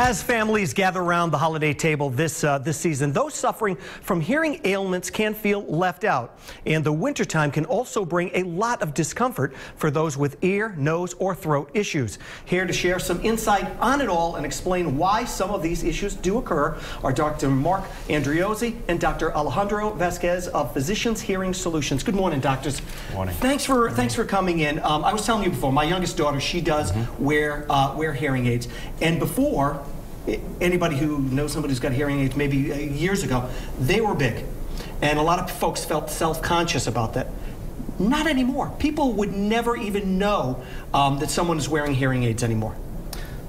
As families gather around the holiday table this season, those suffering from hearing ailments can feel left out. And the wintertime can also bring a lot of discomfort for those with ear, nose, or throat issues. Here to share some insight on it all and explain why some of these issues do occur are Dr. Mark Andriozzi and Dr. Alejandro Vasquez of Physicians Hearing Solutions. Good morning, doctors. Good morning. Thanks for coming in. I was telling you before, my youngest daughter, she does wear hearing aids. And before, anybody who knows somebody who's got hearing aids, maybe years ago, they were big. And a lot of folks felt self-conscious about that. Not anymore. People would never even know that someone is wearing hearing aids anymore.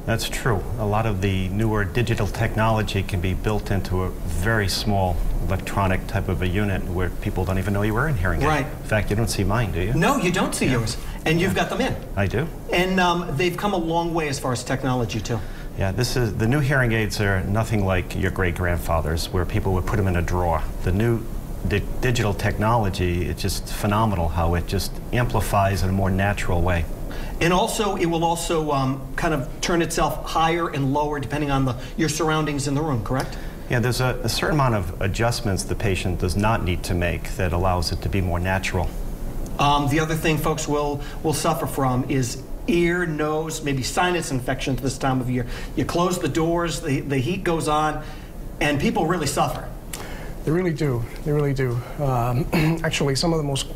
That's true. A lot of the newer digital technology can be built into a very small electronic type of a unit where people don't even know you wear a hearing aid. Right. In fact, you don't see mine, do you? No, you don't see yours. And you've got them in. I do. And they've come a long way as far as technology, too. Yeah, the new hearing aids are nothing like your great-grandfathers, where people would put them in a drawer. The new digital technology, it's just phenomenal how it just amplifies in a more natural way. And also, it will also kind of turn itself higher and lower depending on your surroundings in the room, correct? Yeah, there's a certain amount of adjustments the patient does not need to make that allows it to be more natural. The other thing folks will suffer from is ear, nose, maybe sinus infections this time of year. You close the doors, the heat goes on, and people really suffer. They really do. They really do. Actually, some of the most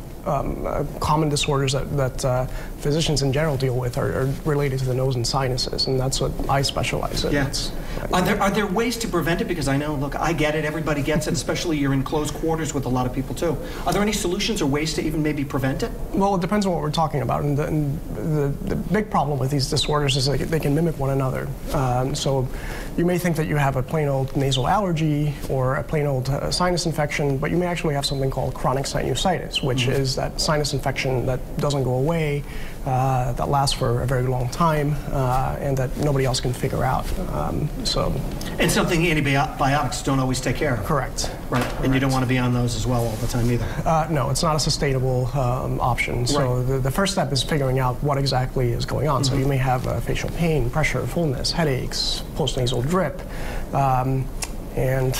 common disorders that physicians in general deal with are related to the nose and sinuses, and that's what I specialize in. Yes. Are there ways to prevent it? Because I know, look, I get it, everybody gets it, especially you're in closed quarters with a lot of people too. Are there any solutions or ways to even maybe prevent it? Well, it depends on what we're talking about, and the big problem with these disorders is they can mimic one another. So you may think that you have a plain old nasal allergy or a plain old sinus infection, but you may actually have something called chronic sinusitis, which is that sinus infection that doesn't go away, that lasts for a very long time, and that nobody else can figure out. And something antibiotics don't always take care of. Correct. Right. And you don't want to be on those as well all the time either. No, it's not a sustainable option. So the first step is figuring out what exactly is going on. So you may have facial pain, pressure, fullness, headaches, postnasal drip, and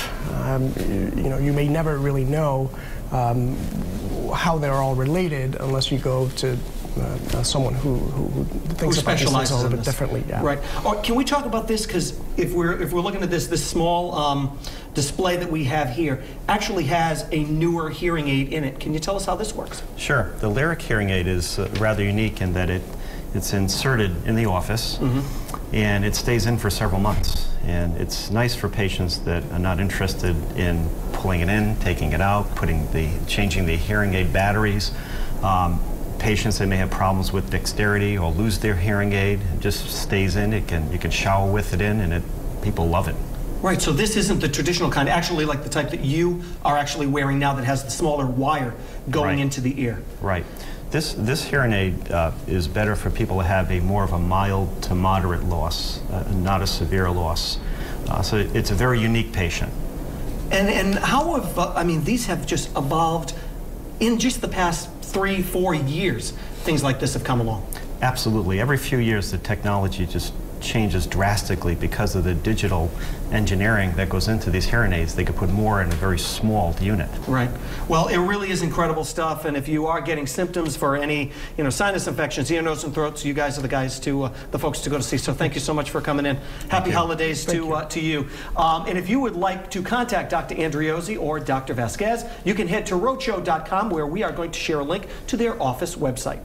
you may never really know how they're all related unless you go to someone who thinks about this a little bit differently. Yeah. Right. Or can we talk about this? Because if we're looking at this small display that we have here actually has a newer hearing aid in it. Can you tell us how this works? Sure. The Lyric hearing aid is rather unique in that it's inserted in the office and it stays in for several months. And it's nice for patients that are not interested in pulling it in, taking it out, changing the hearing aid batteries. Patients that may have problems with dexterity or lose their hearing aid, it just stays in. You can shower with it in, and people love it. Right, so this isn't the traditional kind, actually like the type that you are actually wearing now that has the smaller wire going into the ear. Right. This hearing aid is better for people who have more of a mild to moderate loss, not a severe loss. So it's a very unique patient. And how have, these have just evolved in just the past 3-4 years, things like this have come along. Absolutely. Every few years the technology just changes drastically because of the digital engineering that goes into these hearing aids. They could put more in a very small unit. Right. Well, it really is incredible stuff, and if you are getting symptoms for any sinus infections, ear, nose, and throats, you guys are the folks to go to see. So thank you so much for coming in. Happy holidays to you. And if you would like to contact Dr. Andriozzi or Dr. Vasquez, you can head to roadshow.com where we are going to share a link to their office website.